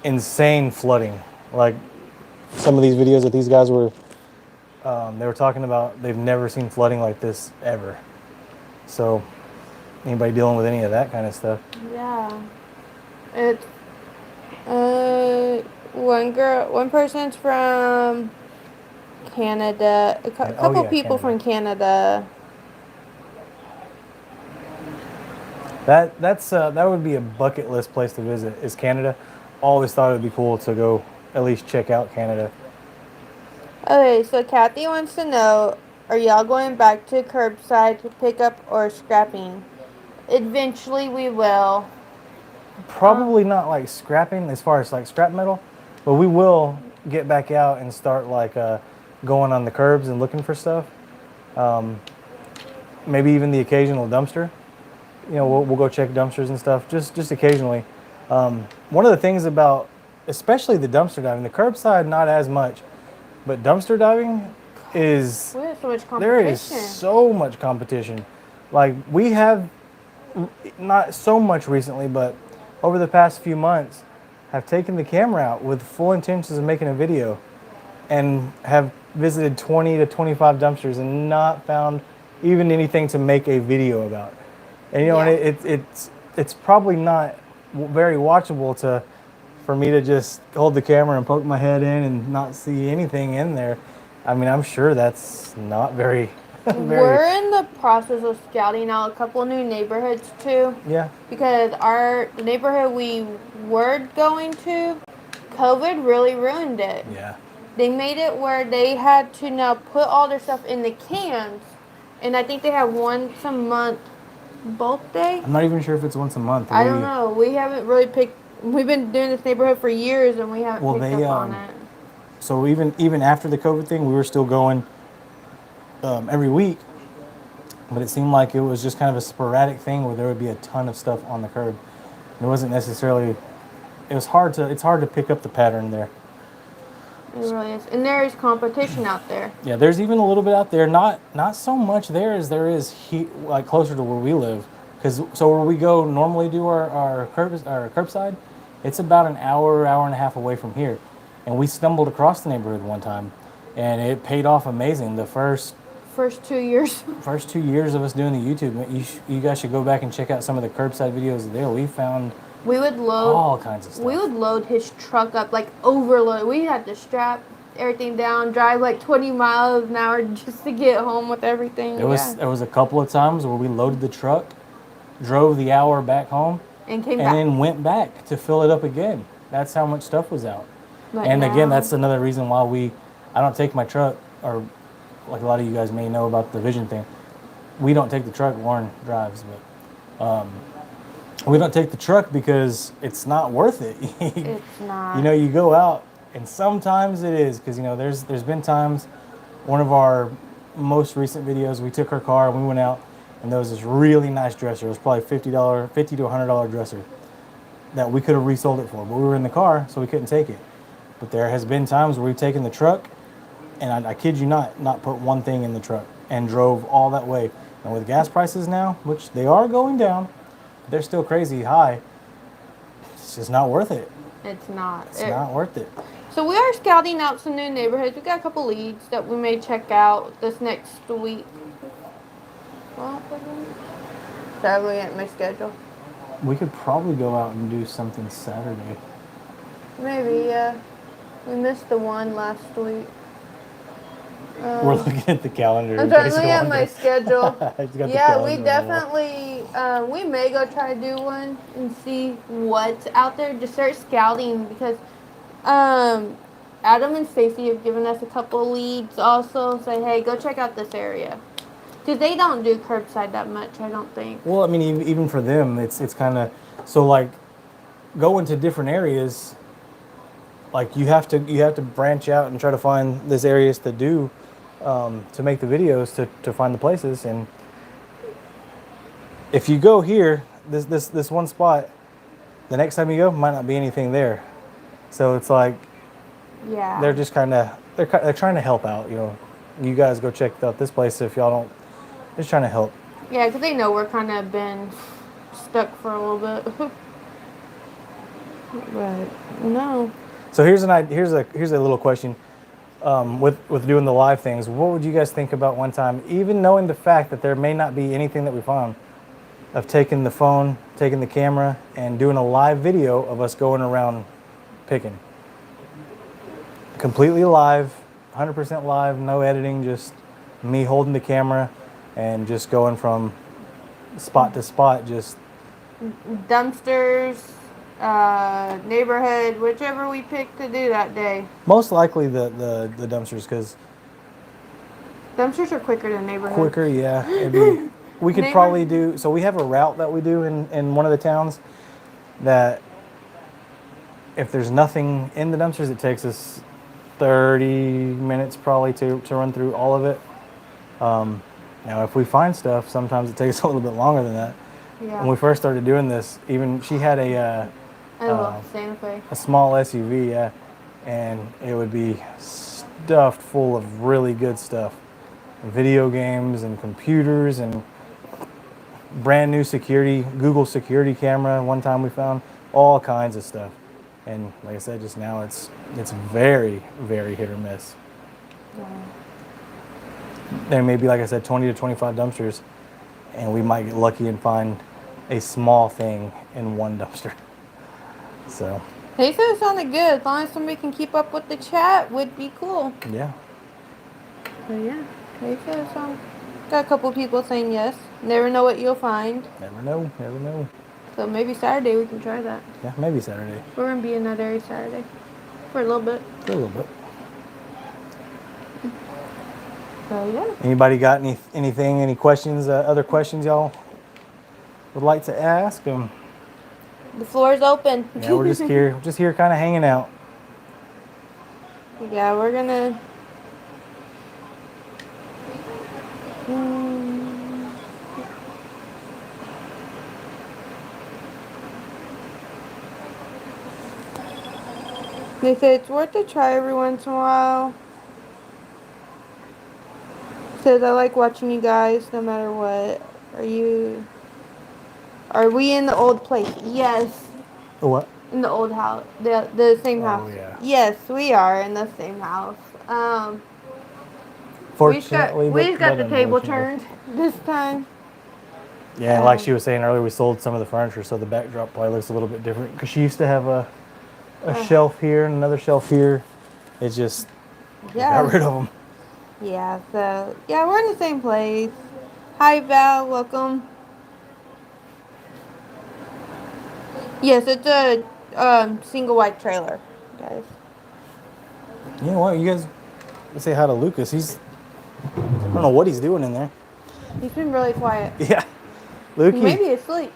insane flooding. Like some of these videos that these guys were, they were talking about, they've never seen flooding like this ever. So, anybody dealing with any of that kind of stuff? Yeah. It's one person's from Canada. A couple people Canada. from Canada. That would be a bucket list place to visit is Canada. Always thought it would be cool to go at least check out Canada. Okay, so Kathy wants to know, are y'all going back to curbside pickup or scrapping? Eventually we will. Probably not like scrapping as far as like scrap metal, but we will get back out and start like going on the curbs and looking for stuff. Maybe even the occasional dumpster. You know, we'll go check dumpsters and stuff just occasionally. One of the things about, especially the dumpster diving, the curbside not as much, but dumpster diving is We have so much competition. there is so much competition. Like we have not so much recently, but over the past few months, have taken the camera out with full intentions of making a video, and have visited 20 to 25 dumpsters and not found even anything to make a video about. And you know, and it's probably not very watchable for me to just hold the camera and poke my head in and not see anything in there. I mean, I'm sure that's not very. We're in the process of scouting out a couple new neighborhoods too. Yeah. Because the neighborhood we were going to, COVID really ruined it. Yeah. They made it where they had to now put all their stuff in the cans, and I think they have once a month bulk day. I'm not even sure if it's once a month. I don't know. We haven't really picked. We've been doing this neighborhood for years, and we haven't picked up on it. So even after the COVID thing, we were still going every week, but it seemed like it was just kind of a sporadic thing where there would be a ton of stuff on the curb. It wasn't necessarily. It's hard to pick up the pattern there. It really is, and there is competition out there. Yeah, there's even a little bit out there. Not so much there as there is like closer to where we live. So where we go normally do our curbside, it's about an hour and a half away from here. And we stumbled across the neighborhood one time, and it paid off amazing. The first 2 years. First 2 years of us doing the YouTube, you guys should go back and check out some of the curbside videos there. We found all kinds of stuff. We would load his truck up, like overload. We had to strap everything down, drive like 20 miles an hour just to get home with everything. There was a couple of times where we loaded the truck, drove the hour back home, and came and back. then went back to fill it up again. That's how much stuff was out. But and now, again, that's another reason why I don't take my truck, or like a lot of you guys may know about the vision thing. We don't take the truck. Lauren drives, but we don't take the truck because it's not worth it. it's not. You know, you go out, and sometimes it is, because, you know, there's been times, one of our most recent videos, we took our car and we went out, and there was this really nice dresser. It was probably $50 to $100 dresser that we could have resold it for, but we were in the car, so we couldn't take it. But there has been times where we've taken the truck, and I kid you not put one thing in the truck and drove all that way. And with gas prices now, which they are going down, they're still crazy high, it's just not worth it. It's not. It's not worth it. So we are scouting out some new neighborhoods. We got a couple leads that we may check out this next week. Sadly, at my schedule. We could probably go out and do something Saturday. Maybe, yeah. We missed the one last week. We're looking at the calendar. I'm in trying case to look you're at my wondering. schedule. He's got the Yeah, we calendar on the wall. definitely, we may go try to do one and see what's out there. Just start scouting because Adam and Stacy have given us a couple leads also. Say, hey, go check out this area. Because they don't do curbside that much, I don't think. Well, I mean, even for them, it's kind of so like going to different areas. Like you have to branch out and try to find this areas to do to make the videos to find the places. And if you go here, this one spot, the next time you go might not be anything there. So it's like Yeah. they're just kind of they're trying to help out. You know, you guys go check out this place if y'all don't. Just trying to help. Yeah, because they know we're kind of been stuck for a little bit. But no. So here's a little question. With doing the live things, what would you guys think about one time, even knowing the fact that there may not be anything that we found, of taking the phone, taking the camera, and doing a live video of us going around picking? Completely live, 100% live, no editing, just me holding the camera and just going from spot to spot, just Dumpsters, neighborhood, whichever we pick to do that day. most likely the dumpsters, because Dumpsters are quicker than neighborhood. quicker, yeah. We could probably do, so we have a route that we do in one of the towns that if there's nothing in the dumpsters, it takes us 30 minutes probably to run through all of it. Now, if we find stuff, sometimes it takes a little bit longer than that. Yeah. When we first started doing this, even she had a Santa Fe. a small SUV, yeah, and it would be stuffed full of really good stuff, video games and computers and brand new Google security camera. One time we found all kinds of stuff, and like I said just now, it's very, very hit or miss. Yeah. There may be, like I said, 20 to 25 dumpsters, and we might get lucky and find a small thing in one dumpster. So. They said it sounded good. As long as somebody can keep up with the chat, would be cool. Yeah. So yeah, they said it sounded. Got a couple people saying yes. Never know what you'll find. Never know. Never know. So maybe Saturday we can try that. Yeah, maybe Saturday. We're gonna be in that area Saturday for a little bit. For a little bit. So yeah. Anybody got anything? Any questions? Other questions y'all would like to ask? The floor is open. Yeah, we're just here, kind of hanging out. Yeah, we're gonna. They say it's worth a try every once in a while. Says I like watching you guys no matter what. Are we in the old place? Yes. The what? In the old house. The same house. Oh, yeah. Yes, we are in the same house. Fortunately, we just got the table unfortunately. turned this time. Yeah, like she was saying earlier, we sold some of the furniture, so the backdrop probably looks a little bit different. Because she used to have a shelf here and another shelf here. It's just got rid of them. Yeah, so yeah, we're in the same place. Hi Val, welcome. Yes, it's a single wide trailer, guys. You know what? You guys, let's say hi to Lucas. I don't know what he's doing in there. He's been really quiet. Yeah, Lukey. Maybe asleep.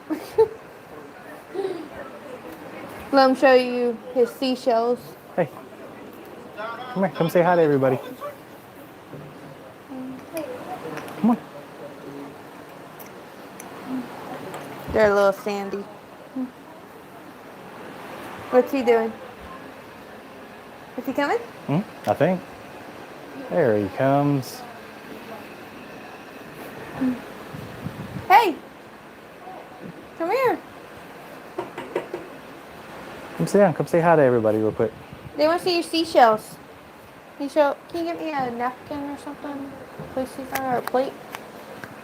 Let him show you his seashells. Hey, come here. Come say hi to everybody. Come on. They're a little sandy. What's he doing? Is he coming? I think. There he comes. Hey! Come here. Come sit down. Come say hi to everybody real quick. They want to see your seashells. Can you get me a napkin or something? Place these on, or a plate?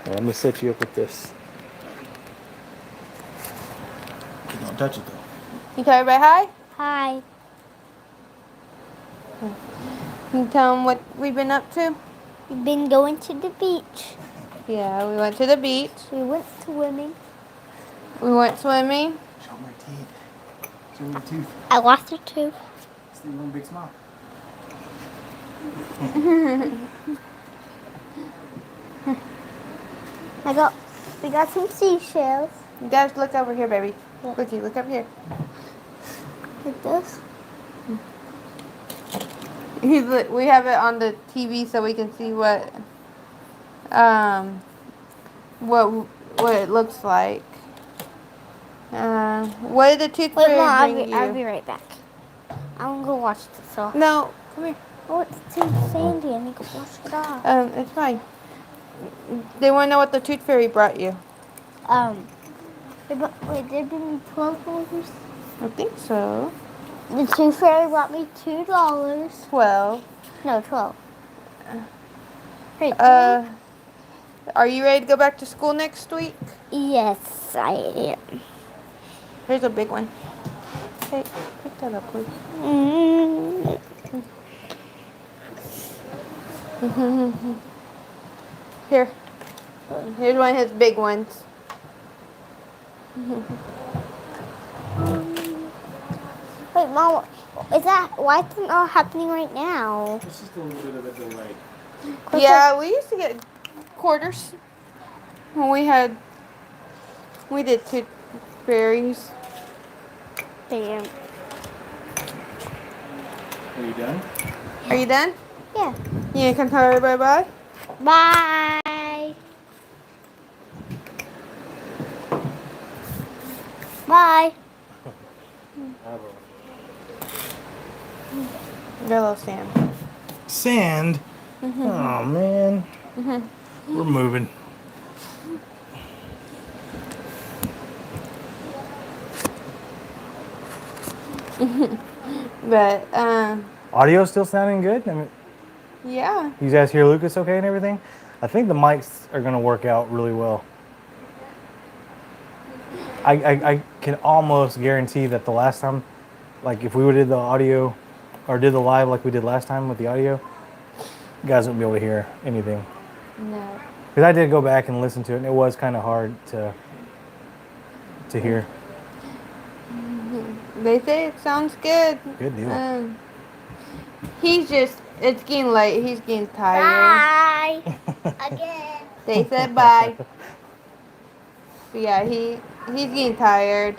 Here, let me set you up with this. Don't touch it though. You tell everybody hi? Hi. Can you tell them what we've been up to? We've been going to the beach. Yeah, we went to the beach. We went swimming. We went swimming. Show my teeth. Show my tooth. I lost a tooth. See one big smile. We got some seashells. Guys, look over here, baby. Yeah. Look up here. Like this. We have it on the TV so we can see what it looks like. What did the tooth Wait, fairy Mom, bring you? I'll be right back. I'm gonna go wash this off. No, come here. Oh, it's too sandy. I need to wash it off. It's fine. They want to know what the tooth fairy brought you. Wait, they bring me $12. I think so. The tooth fairy brought me $2. 12. No, 12. Wait, Are you ready to go back to school next week? yes, I am. Here's a big one. Hey, pick that up, please. Here. Here's one of his big ones. Wait, Mom, why is it not happening right now? It's just a little bit of a delay. Yeah, we used to get quarters when we did tooth fairies. Damn. Are you done? Are you done? Yeah. You can tell everybody bye? Bye. Bye. They're a little sand. Sand? Oh, man. We're moving. But, Audio still sounding good? I mean, yeah. you guys hear Lucas okay and everything? I think the mics are going to work out really well. I can almost guarantee that the last time, like if we would did the audio or did the live like we did last time with the audio, you guys wouldn't be able to hear anything. No. Because I did go back and listen to it, and it was kind of hard to hear. They say it sounds good. Good deal. It's getting late. He's getting tired. Bye. Again. They said bye. But yeah, he's getting tired.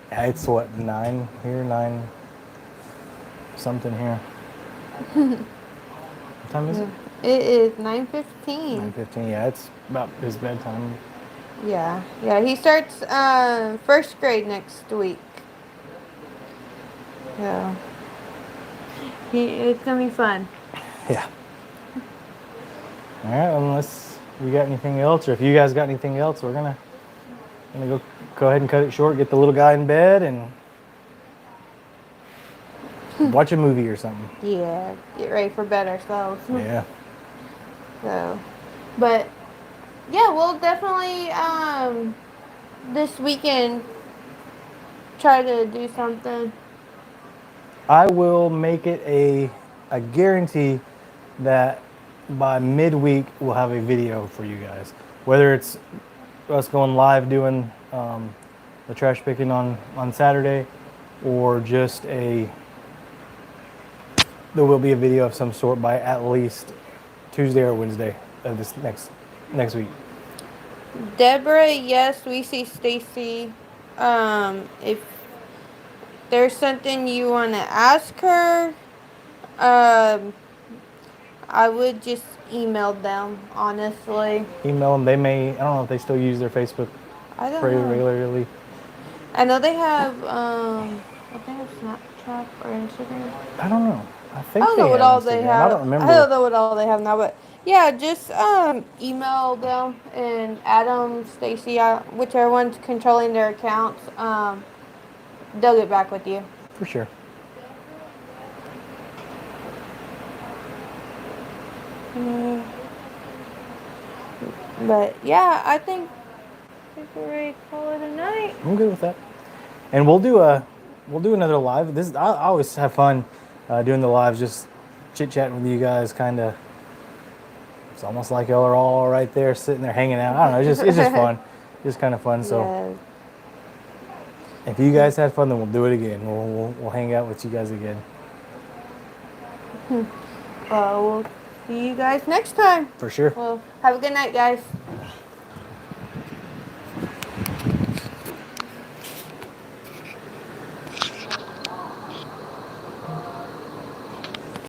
Yeah, it's what, 9 here, 9 something here. What time is it? It is 9:15. 9:15. Yeah, it's about his bedtime. Yeah. He starts first grade next week. So it's gonna be fun. Yeah. All right, unless we got anything else, or if you guys got anything else, we're gonna go ahead and cut it short, get the little guy in bed, and watch a movie or something. Yeah, get ready for bed ourselves. Yeah. So, but yeah, we'll definitely this weekend try to do something. I will make it a guarantee that by midweek we'll have a video for you guys. Whether it's us going live doing the trash picking on Saturday, or just there will be a video of some sort by at least Tuesday or Wednesday of this next week. Deborah, yes, we see Stacy. If there's something you want to ask her, I would just email them, honestly. Email them. They may, I don't know if they still use their Facebook I don't pretty know. regularly. I know they have, I think it's Snapchat or Instagram. I don't know. I think I don't know they what have all they Instagram. have. I don't remember. I don't know what all they have now, but yeah, just email them and Adam, Stacy, whichever one's controlling their accounts. They'll get back with you. For sure. But yeah, I think we're ready to call it a night. I'm good with that. And we'll do another live. I always have fun doing the lives. Just chit chatting with you guys, kind of. It's almost like y'all are all right there, sitting there hanging out. I don't know. It's just fun. Just kind of fun. So Yes. if you guys had fun, then we'll do it again. We'll hang out with you guys again. We'll see you guys next time. For sure. Well, have a good night, guys.